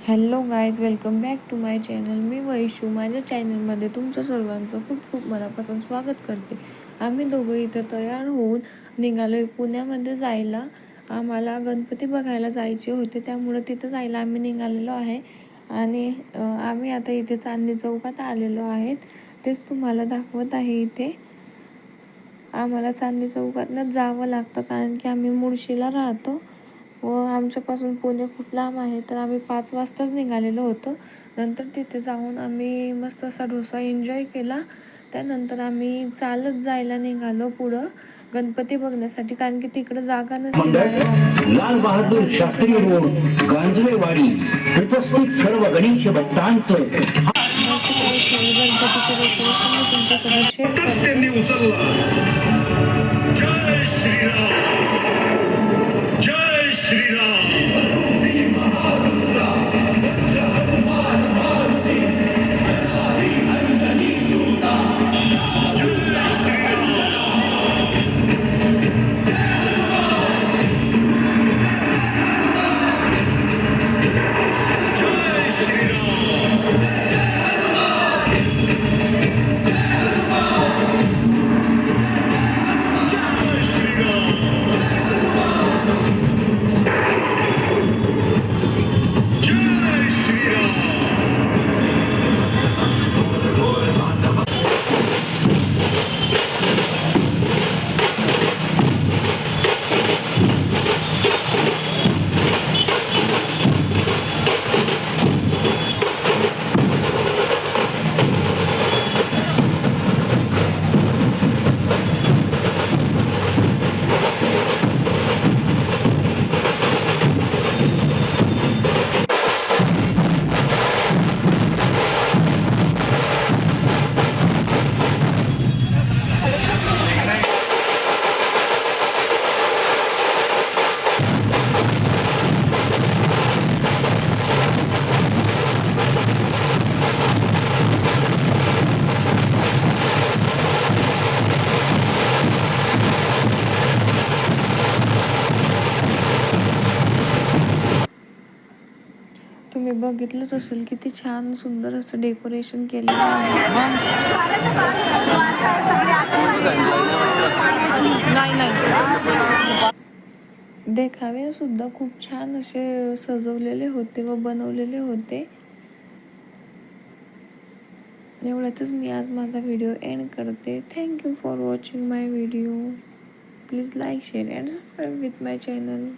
Hello guys, welcome back to my channel. मी वैशू. माझ्या चॅनलमध्ये तुमचं सर्वांचं खूप खूप मनापासून स्वागत करते. आम्ही दोघं इथं तयार होऊन निघालो आहे पुण्यामध्ये जायला. आम्हाला गणपती बघायला जायचे होते, त्यामुळं तिथं जायला आम्ही निघालेलो आहे. आणि आम्ही आता इथे चांदणी चौकात आलेलो आहेत. तेच तुम्हाला दाखवत आहे. इथे आम्हाला चांदणी चौकातनंच जावं लागतं, कारण की आम्ही मुळशीला राहतो व आमच्यापासून पुणे खूप लांब आहे. तर आम्ही 5 वाजताच निघालेलो होतो. नंतर तिथे जाऊन आम्ही मस्त असा डोसा एन्जॉय केला. त्यानंतर आम्ही चालत जायला निघालो पुढं गणपती बघण्यासाठी, कारण की तिकडं जागा नसते गाड्या लाल बहादूर शास्त्री रोड, गांजवेवाडी. उपस्थित सर्व गणेश भक्तांचं गणपतीचे डेकोरेशन मी तुमच्यासोबत शेअर करते. जय श्रीराम, जय श्रीराम. तुम्ही बघितलंच असेल किती छान सुंदर असं डेकोरेशन केलेलं आहे. देखावे सुद्धा खूप छान असे सजवलेले होते व बनवलेले होते. एवढ्यातच मी आज माझा व्हिडिओ एंड करते. Thank you for watching my video. Please like, share and subscribe with my channel.